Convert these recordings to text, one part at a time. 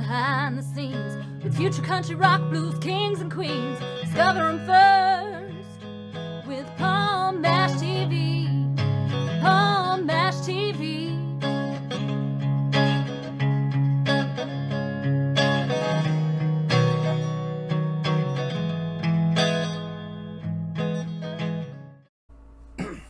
behind the scenes with future country rock blues kings and queens. Discover them first with Palm Mash TV. Palm Mash TV.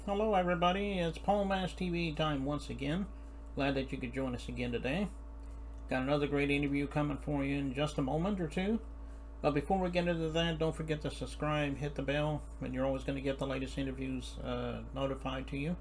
Hello everybody, it's Palm Mash TV time once again. Glad that you could join us again today. Got another great interview coming for you in just a moment or two. But before we get into that, don't forget to subscribe, hit the bell, and you're always going to get the latest interviews notified to you.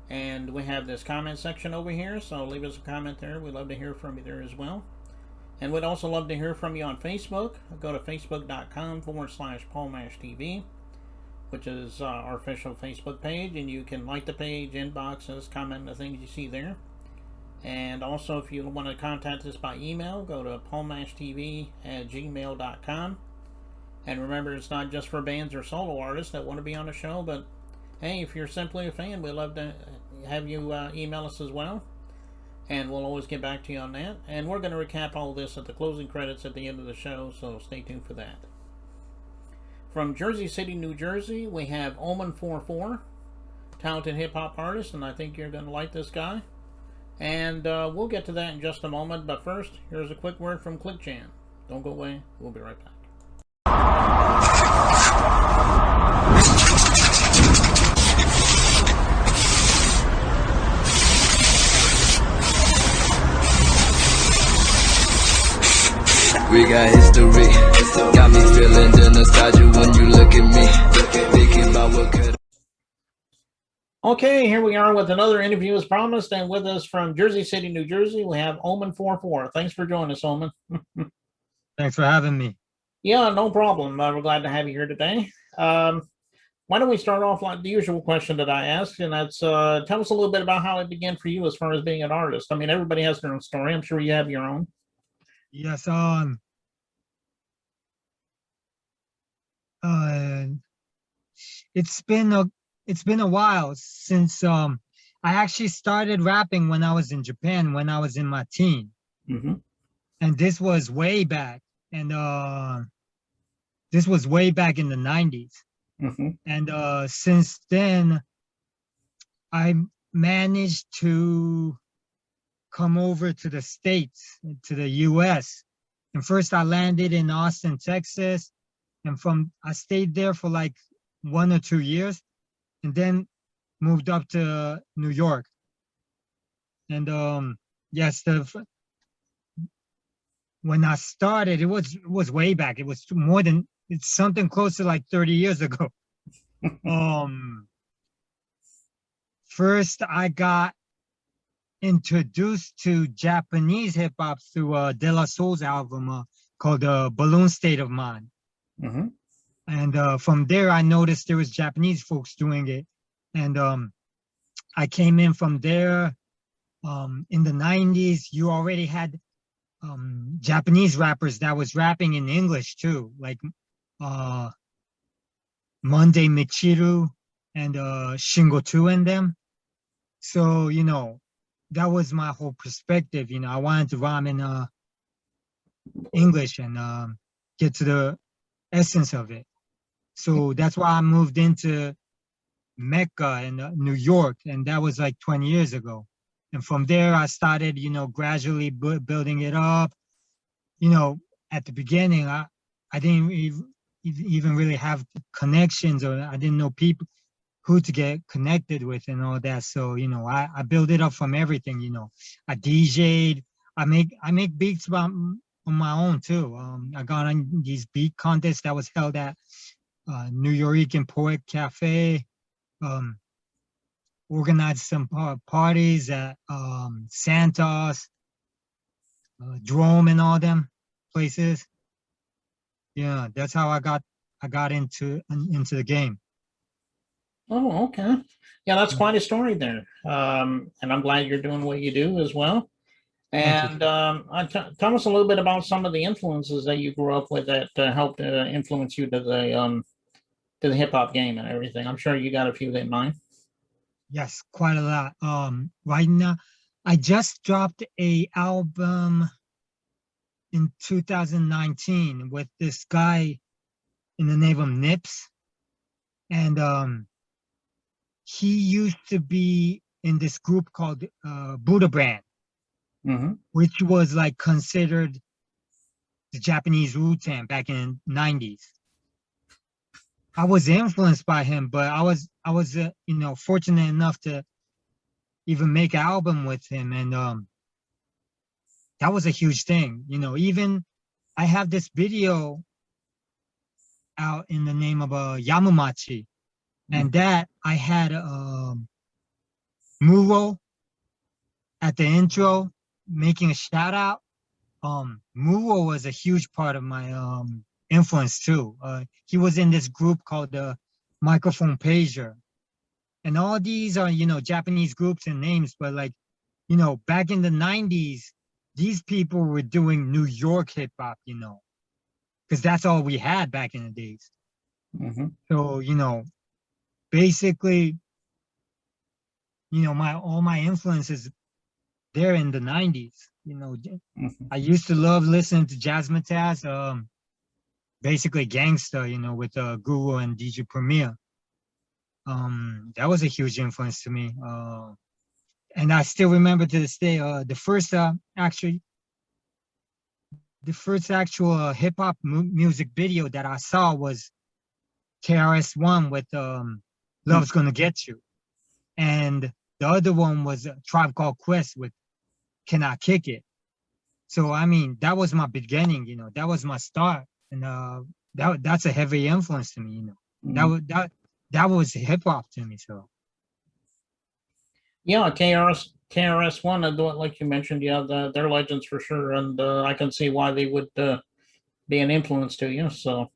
And we have this comment section over here, so leave us a comment there. We'd love to hear from you there as well. And we'd also love to hear from you on Facebook. Go to facebook.com/PalmMashTV, which is our official Facebook page, and you can like the page, inbox us, comment the things you see there. And also, if you want to contact us by email, go to palmmashtv@gmail.com. And remember, it's not just for bands or solo artists that want to be on the show, but hey, if you're simply a fan, we'd love to have you email us as well. And we'll always get back to you on that. And we're going to recap all this at the closing credits at the end of the show, so stay tuned for that. From Jersey City, New Jersey, we have Omen 44, talented hip-hop artist, and I think you're going to like this guy. And we'll get to that in just a moment, but first, here's a quick word from ClickJam. Don't go away, we'll be right back. We got history, got me feeling the nostalgia when you look at me, thinking about what could. Okay, here we are with another interview as promised, and with us from Jersey City, New Jersey, we have Omen 44. Thanks for joining us, Omen. Thanks for having me. Yeah, no problem. We're glad to have you here today. Why don't we start off like the usual question that I ask, and that's tell us a little bit about how it began for you as far as being an artist. I mean, everybody has their own story. I'm sure you have your own. Yes, it's been a while since I actually started rapping when I was in Japan when I was in my teen. Mm-hmm. And this was way back, and this was way back in the 90s. Mm-hmm. And since then I managed to come over to the States, to the US. And first I landed in Austin, Texas. And I stayed there for like 1 or 2 years, and then moved up to New York. And yes, when I started, it was way back. It was it's something close to like 30 years ago. First I got introduced to Japanese hip hop through De La Soul's album called Balloon State of Mind. Mm-hmm. And from there, I noticed there was Japanese folks doing it. And I came in from there. In the 90s, you already had Japanese rappers that was rapping in English too, like Monday Michiru and Shingo2 and them. So, that was my whole perspective. I wanted to rhyme in English and get to the essence of it. So that's why I moved into Mecca in New York, and that was like 20 years ago. And from there, I started, gradually building it up. At the beginning, I didn't even really have connections, or I didn't know people who to get connected with and all that. So, I built it up from everything. I DJ'd, I make beats on my own too. I got on these beat contests that was held at New York Poet Cafe. Organized some parties at Santos, Drome, and all them places. Yeah, that's how I got into the game. Oh, okay. Yeah, that's quite a story there. And I'm glad you're doing what you do as well. And tell us a little bit about some of the influences that you grew up with that helped influence you to the hip hop game and everything. I'm sure you got a few in mind. Yes, quite a lot. Right now, I just dropped a album in 2019 with this guy in the name of Nips, and he used to be in this group called Buddha Brand, Mm-hmm. which was like considered the Japanese Wu-Tang back in the 90s. I was influenced by him, but I was fortunate enough to even make an album with him, and that was a huge thing. Even I have this video out in the name of Yamumachi, and that I had Muro at the intro making a shout out. Muro was a huge part of my influence too. He was in this group called the Microphone Pager, and all these are Japanese groups and names, but like back in the 90s, these people were doing New York hip hop, because that's all we had back in the days. Mm-hmm. So basically, my all my influences there in the 90s. Mm-hmm. I used to love listening to Jazzmatazz, basically gangsta, with Guru and DJ Premier. That was a huge influence to me. And I still remember to this day, the first actual hip hop music video that I saw was KRS-One with "Love's Gonna Get You," and the other one was Tribe Called Quest with "Can I Kick It." So I mean, that was my beginning. That was my start, and that's a heavy influence to me. That was hip hop to me. So Yeah, KRS-One, like you mentioned, yeah, they're legends for sure, and I can see why they would be an influence to you. So,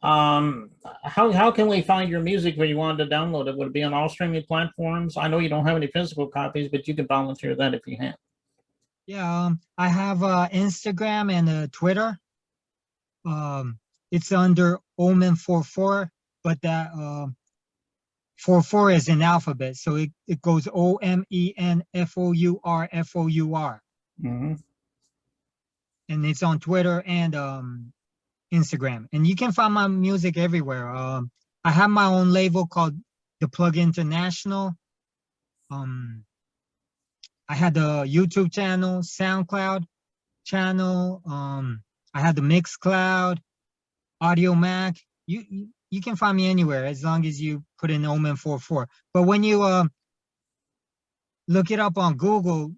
how can we find your music when you wanted to download it? Would it be on all streaming platforms? I know you don't have any physical copies, but you can volunteer that if you have. yeah, I have Instagram and Twitter. It's under Omen44, but that 44 is in alphabet, so it goes OMENFOUR. Mm-hmm. And it's on Twitter and Instagram. And you can find my music everywhere. I have my own label called The Plug International. I had the YouTube channel, SoundCloud channel. I had the Mixcloud, Audio Mac. You can find me anywhere as long as you put in Omen44. But when you look it up on Google,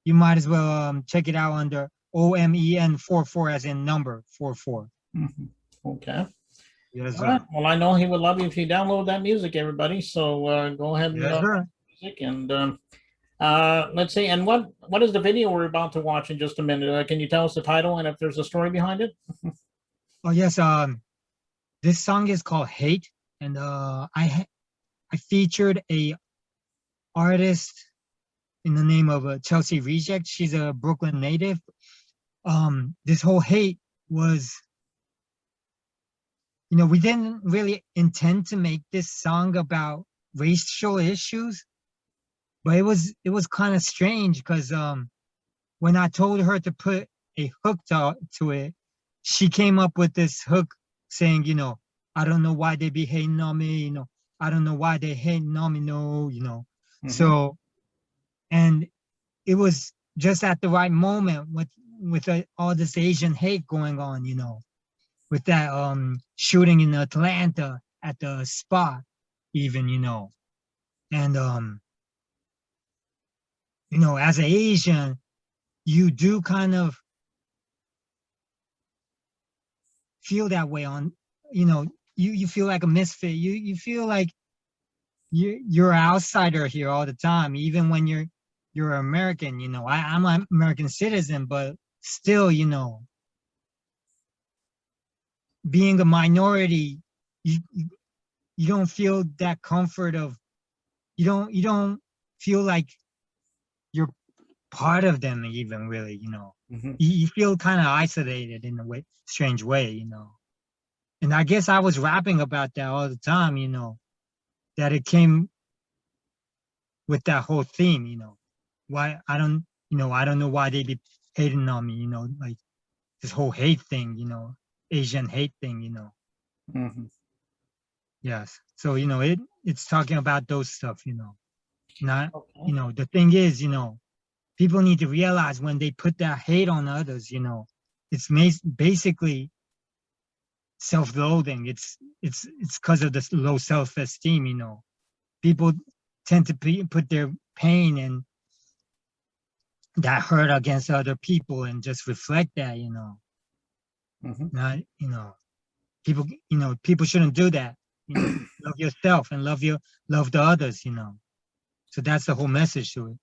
you might as well check it out under OMEN44 as in number 44. Mm-hmm. Okay. Yes, All sir. right. Well, I know he would love you if you download that music, everybody. So go ahead and Yes, sir. music and let's see. And what is the video we're about to watch in just a minute? Can you tell us the title and if there's a story behind it? Oh yes. This song is called "Hate," and I featured a artist in the name of Chelsea Reject. She's a Brooklyn native. This whole "Hate" was, we didn't really intend to make this song about racial issues, but it was kind of strange because when I told her to put a hook to it, she came up with this hook saying, I don't know why they be hating on me, I don't know why they hating on me, no. Mm-hmm. So, and it was just at the right moment with all this Asian hate going on, with that shooting in Atlanta at the spot, even, and as an Asian, you do kind of feel that way on, you feel like a misfit. You feel like you're an outsider here all the time, even when you're American. I'm an American citizen, but still, being a minority, you don't feel that comfort of you don't feel like you're part of them even really. Mm-hmm. You feel kind of isolated in a strange way. And I guess I was rapping about that all the time, that it came with that whole theme, why I don't know why they be hating on me, like this whole hate thing, Asian hate thing, Mm-hmm. Yes. So, it's talking about those stuff, not, Okay. the thing is, people need to realize when they put that hate on others, it's basically self-loathing. It's because of this low self-esteem, people tend to put their pain and that hurt against other people and just reflect that, Mm-hmm. not, people, people shouldn't do that. Love yourself and love the others, so that's the whole message to it.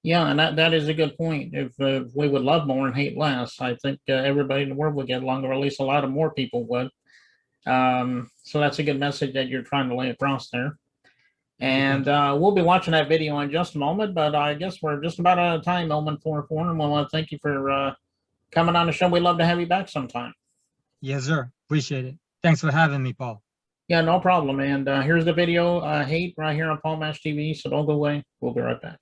Yeah, and that is a good point. If we would love more and hate less, I think everybody in the world would get along, or at least a lot of more people would. So that's a good message that you're trying to lay across there. And we'll be watching that video in just a moment, but I guess we're just about out of time, Omen 44, and we want to thank you for coming on the show. We'd love to have you back sometime. Yes, sir. Appreciate it. Thanks for having me, Paul. Yeah, no problem. And here's the video, Hate, right here on Paul Mash TV, so don't go away. We'll be right back.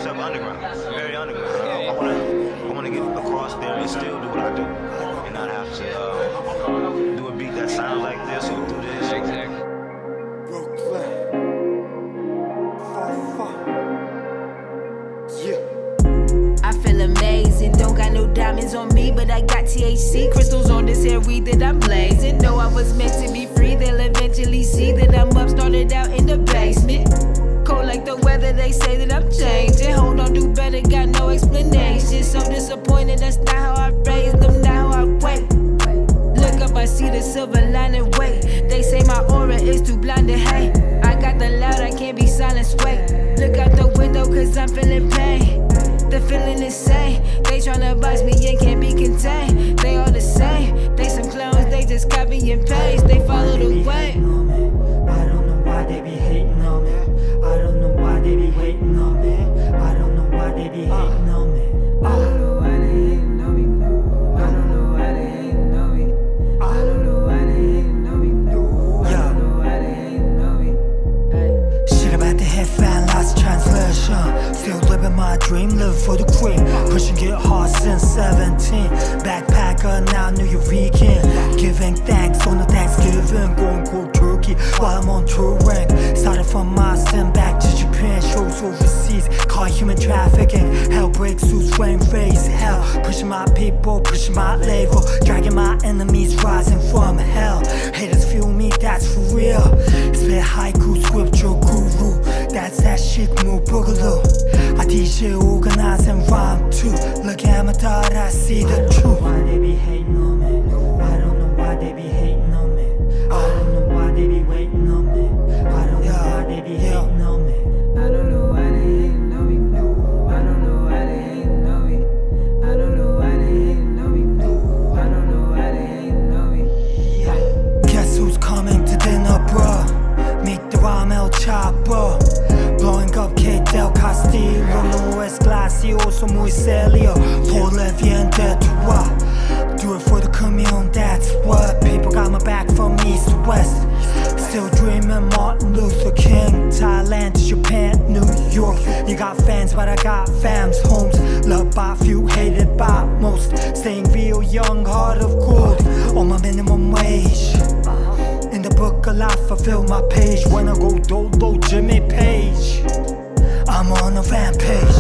Underground, very underground. I want to get across there and still do what I do, and not have to do a beat that sounds like this or do this. Exactly. I feel amazing, don't got no diamonds on me, but I got THC crystals on this hair weed that I'm blazing. Know I was meant to be free, they'll eventually see that I'm up, started out in the basement. Cold like the weather, they say that I'm changing. Hold on, do better, got no explanation. So disappointed, that's not how I raised them, not how I wait. Look up, I see the silver lining, wait. They say my aura is too blind to hate. I got the loud, I can't be silenced, wait. Look out the window, cause I'm feeling pain. The feeling is same. They tryna box me and can't be contained. They all the same. They some clones, they just copy and paste. They follow the way. I don't know why they be hating on me. I don't know why they be waiting on me. I don't know why they be hating on me. I don't know why they hating on me. I don't know why they hating on me. I don't know why they hating on me. I don't know why they hating on me. Shit about the head fan, lost translation. Still living my dream, live for the cream. Pushing it hard since 17. Backpacker, now New Yorkian. Giving thanks on the Thanksgiving. Going cold turkey while I'm on tour rank. Started from Austin back to Japan. Shows overseas, caught human trafficking. Hell breaks loose, flame face. Hell, pushing my people, pushing my label. Dragging my enemies, rising from hell. Haters feel me, that's for real. Spit haiku, scripture guru. That's that chic move, boogaloo. I DJ, organize and rhyme too. Look at my thought, I see the truth. Why they be hating on me? I don't know why they be hating on me. I don't know why they be waiting on me. I don't know why they be hating on me. I don't know why they hating on me. I don't know why they hating on me. I don't know why they hating on me. I don't know why they hating on me. Guess who's coming to dinner, bruh? Meet the Ramel Chopper. Blowing up Kate Del Castillo. No es gracioso, muy serio. Pour le bien de toi. Do it for the commune, that's what. People got my back from east to west. Still dreaming Martin Luther King. Thailand to Japan, New York. You got fans, but I got fams. Homes loved by few, hated by most. Staying real young, heart of gold. On my minimum wage. In the book of life, I fill my page. When I go dolo, Jimmy Page. I'm on a rampage.